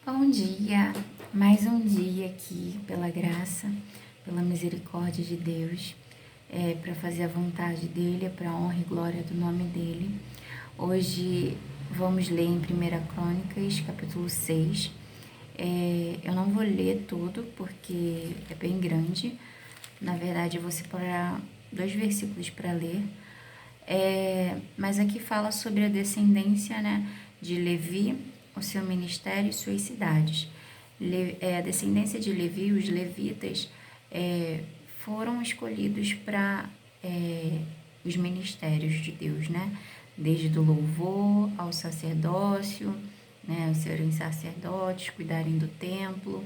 Bom dia, mais um dia aqui, pela graça, pela misericórdia de Deus, para fazer a vontade dEle, para a honra e glória do nome dEle. Hoje vamos ler em 1 Crônicas, capítulo 6. Eu não vou ler tudo, porque é bem grande. Na verdade, eu vou separar 2 versículos para ler. Mas aqui fala sobre a descendência, né, de Levi, o seu ministério e suas cidades. A descendência de Levi, os levitas, foram escolhidos para os ministérios de Deus, né? Desde o louvor ao sacerdócio, né, serem sacerdotes, cuidarem do templo.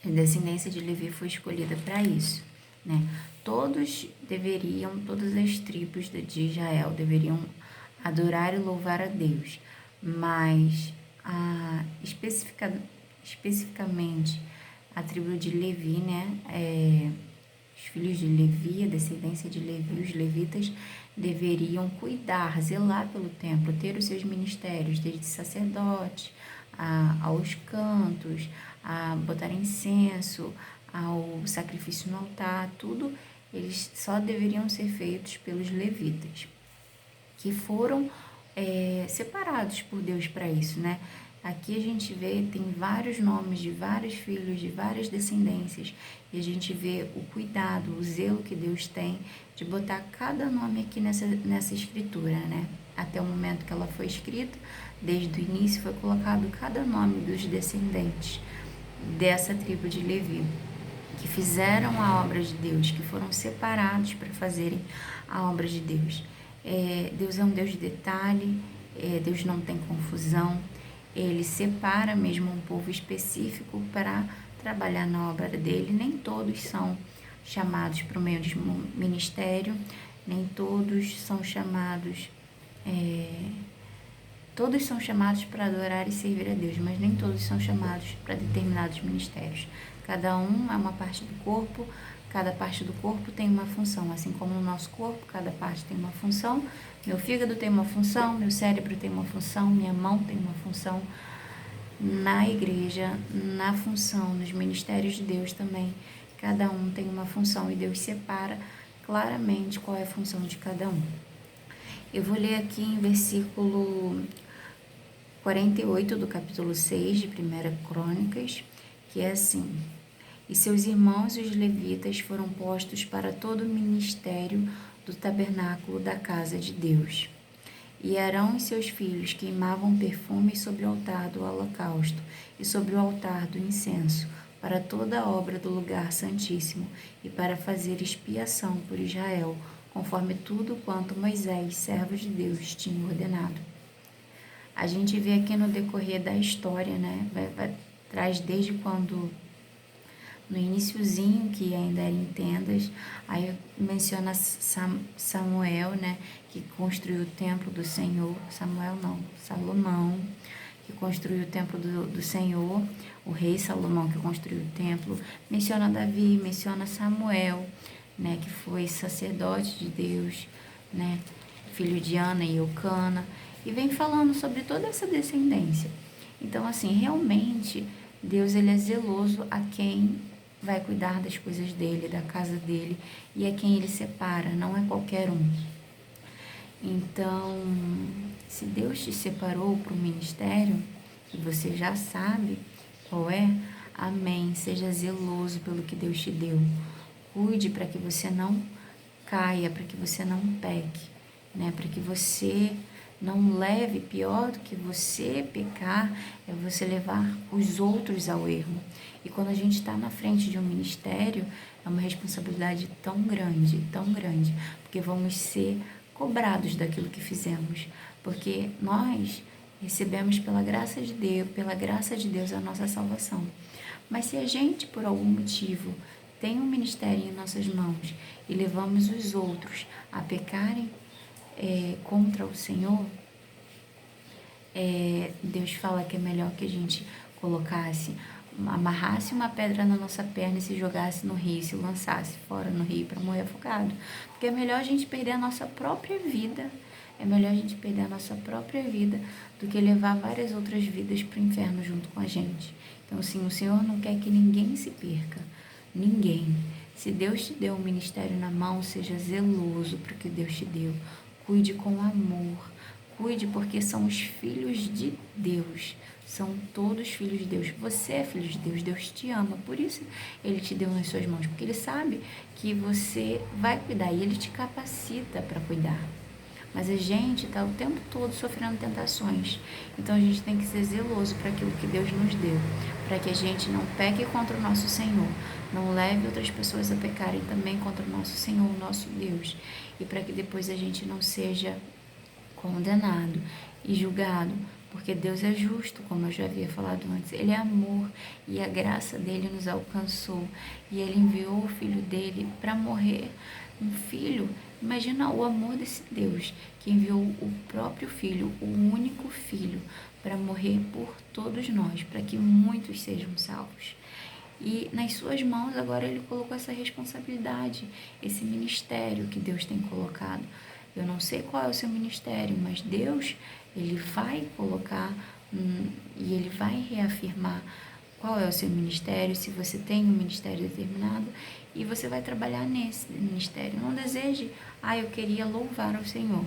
A descendência de Levi foi escolhida para isso, né? Todas as tribos de Israel deveriam adorar e louvar a Deus, mas especificamente a tribo de Levi, né? Os filhos de Levi, a descendência de Levi, os levitas, deveriam cuidar, zelar pelo templo, ter os seus ministérios, desde sacerdote, aos cantos, a botar incenso, ao sacrifício no altar, tudo, eles só deveriam ser feitos pelos levitas, que foram separados por Deus para isso, né? Aqui a gente vê, tem vários nomes de vários filhos, de várias descendências, e a gente vê o cuidado, o zelo que Deus tem de botar cada nome aqui nessa escritura, né? Até o momento que ela foi escrita, desde o início foi colocado cada nome dos descendentes dessa tribo de Levi, que fizeram a obra de Deus, que foram separados para fazerem a obra de Deus. Deus é um Deus de detalhe, Deus não tem confusão, Ele separa mesmo um povo específico para trabalhar na obra dele. Nem todos são chamados para o meio de ministério, nem todos são chamados... Todos são chamados para adorar e servir a Deus, mas nem todos são chamados para determinados ministérios. Cada um é uma parte do corpo, cada parte do corpo tem uma função, assim como no nosso corpo, cada parte tem uma função. Meu fígado tem uma função, meu cérebro tem uma função, minha mão tem uma função. Na igreja, na função, nos ministérios de Deus também, cada um tem uma função e Deus separa claramente qual é a função de cada um. Eu vou ler aqui em versículo 48 do capítulo 6 de 1 Crônicas, que é assim: E seus irmãos, os levitas, foram postos para todo o ministério do tabernáculo da casa de Deus. E Arão e seus filhos queimavam perfumes sobre o altar do holocausto e sobre o altar do incenso, para toda a obra do lugar santíssimo e para fazer expiação por Israel, conforme tudo quanto Moisés, servo de Deus, tinha ordenado. A gente vê aqui no decorrer da história, né? Traz desde quando, no iniciozinho, que ainda era em tendas, aí menciona Samuel, né? Que construiu o templo do Senhor. Salomão, que construiu o templo do Senhor. O rei Salomão, que construiu o templo. Menciona Davi, menciona Samuel, né? Que foi sacerdote de Deus, né? Filho de Ana e Eucana. E vem falando sobre toda essa descendência. Então, assim, realmente, Deus, ele é zeloso a quem vai cuidar das coisas dele, da casa dele, e a quem ele separa, não é qualquer um. Então, se Deus te separou para o ministério, e você já sabe qual é, amém, seja zeloso pelo que Deus te deu. Cuide para que você não caia, para que você não peque, né? Para que você não leve, pior do que você pecar, é você levar os outros ao erro. E quando a gente está na frente de um ministério, é uma responsabilidade tão grande, porque vamos ser cobrados daquilo que fizemos, porque nós recebemos pela graça de Deus a nossa salvação. Mas se a gente, por algum motivo, tem um ministério em nossas mãos e levamos os outros a pecarem contra o Senhor, Deus fala que é melhor que a gente amarrasse uma pedra na nossa perna e se jogasse no rio, se lançasse fora no rio para morrer afogado. Porque é melhor a gente perder a nossa própria vida, É melhor a gente perder a nossa própria vida do que levar várias outras vidas para o inferno junto com a gente. Então, assim, o Senhor não quer que ninguém se perca. Ninguém. Se Deus te deu um ministério na mão, seja zeloso para o que Deus te deu. Cuide com amor. Cuide porque são os filhos de Deus. São todos filhos de Deus. Você é filho de Deus. Deus te ama. Por isso Ele te deu nas suas mãos. Porque Ele sabe que você vai cuidar. E Ele te capacita para cuidar. Mas a gente está o tempo todo sofrendo tentações. Então a gente tem que ser zeloso para aquilo que Deus nos deu. Para que a gente não peque contra o nosso Senhor. Não leve outras pessoas a pecarem também contra o nosso Senhor, o nosso Deus. E para que depois a gente não seja condenado e julgado, porque Deus é justo, como eu já havia falado antes. Ele é amor e a graça dele nos alcançou e ele enviou o filho dele para morrer. Um filho, imagina o amor desse Deus que enviou o próprio filho, o único filho, para morrer por todos nós, para que muitos sejam salvos. E nas suas mãos agora ele colocou essa responsabilidade, esse ministério que Deus tem colocado. Eu não sei qual é o seu ministério, mas Deus, Ele vai colocar e Ele vai reafirmar qual é o seu ministério, se você tem um ministério determinado, e você vai trabalhar nesse ministério. Não deseje, eu queria louvar ao Senhor.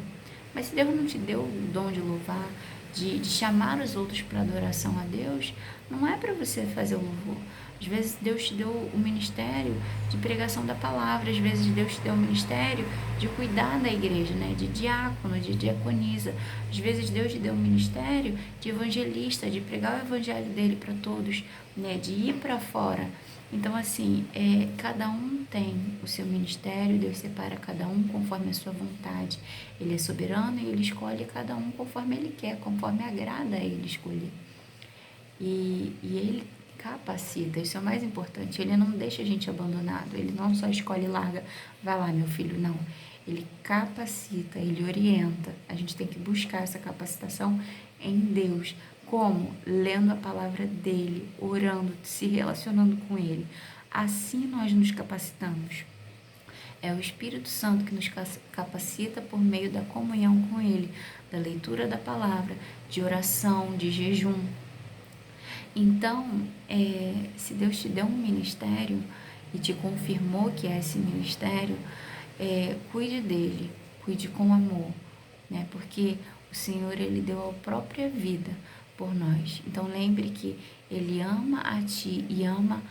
Mas se Deus não te deu o dom de louvar, de chamar os outros para adoração a Deus, não é para você fazer o louvor. Às vezes Deus te deu o ministério de pregação da palavra, às vezes Deus te deu o ministério de cuidar da igreja, né? De diácono, de diaconisa. Às vezes Deus te deu o ministério de evangelista, de pregar o evangelho dele para todos, né? De ir para fora. Então, assim, cada um tem o seu ministério, Deus separa cada um conforme a sua vontade. Ele é soberano e Ele escolhe cada um conforme Ele quer, conforme agrada a Ele escolher. E Ele capacita, isso é o mais importante. Ele não deixa a gente abandonado, Ele não só escolhe e larga, vai lá meu filho, não. Ele capacita, Ele orienta. A gente tem que buscar essa capacitação em Deus. Como? Lendo a palavra dEle, orando, se relacionando com Ele. Assim nós nos capacitamos. É o Espírito Santo que nos capacita por meio da comunhão com Ele, da leitura da palavra, de oração, de jejum. Então, se Deus te deu um ministério e te confirmou que é esse ministério, cuide dele, cuide com amor, né? Porque o Senhor, Ele deu a própria vida por nós. Então, lembre que Ele ama a ti e ama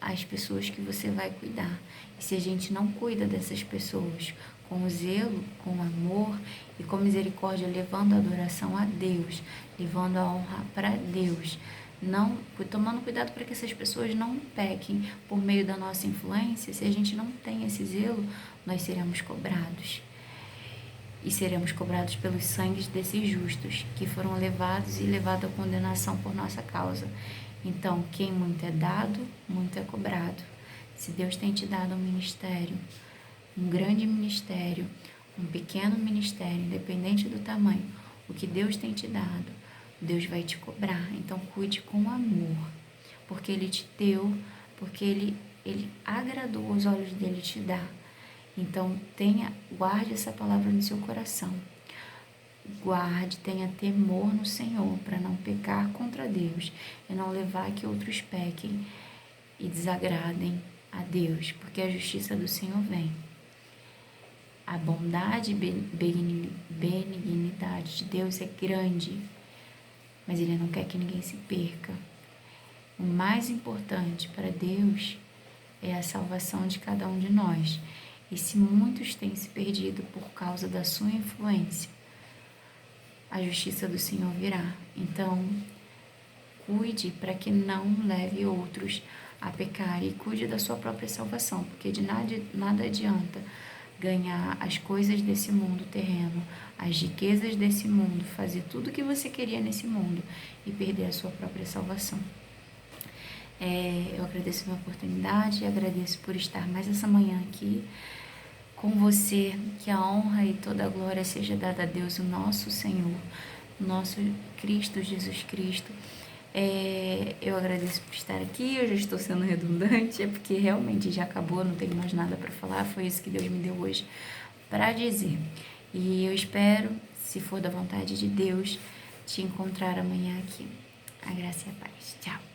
as pessoas que você vai cuidar. E se a gente não cuida dessas pessoas com zelo, com amor e com misericórdia, levando a adoração a Deus, levando a honra para Deus, não, tomando cuidado para que essas pessoas não pequem por meio da nossa influência, se a gente não tem esse zelo, nós seremos cobrados. E seremos cobrados pelos sangues desses justos, que foram levados e levados à condenação por nossa causa. Então, quem muito é dado, muito é cobrado. Se Deus tem te dado um ministério, um grande ministério, um pequeno ministério, independente do tamanho, o que Deus tem te dado, Deus vai te cobrar. Então, cuide com amor, porque Ele te deu, porque Ele agradou os olhos dEle te dar. Então, guarde essa palavra no seu coração. Guarde, tenha temor no Senhor, para não pecar contra Deus e não levar que outros pequem e desagradem a Deus, porque a justiça do Senhor vem. A bondade e benignidade de Deus é grande, mas Ele não quer que ninguém se perca. O mais importante para Deus é a salvação de cada um de nós. E se muitos têm se perdido por causa da sua influência, a justiça do Senhor virá. Então, cuide para que não leve outros a pecar e cuide da sua própria salvação, porque de nada adianta ganhar as coisas desse mundo terreno, as riquezas desse mundo, fazer tudo o que você queria nesse mundo e perder a sua própria salvação. Eu agradeço a minha oportunidade, agradeço por estar mais essa manhã aqui com você, que a honra e toda a glória seja dada a Deus, o nosso Senhor, o nosso Cristo, Jesus Cristo. Eu agradeço por estar aqui, eu já estou sendo redundante, porque realmente já acabou, não tenho mais nada para falar, foi isso que Deus me deu hoje para dizer. E eu espero, se for da vontade de Deus, te encontrar amanhã aqui. A graça e a paz. Tchau.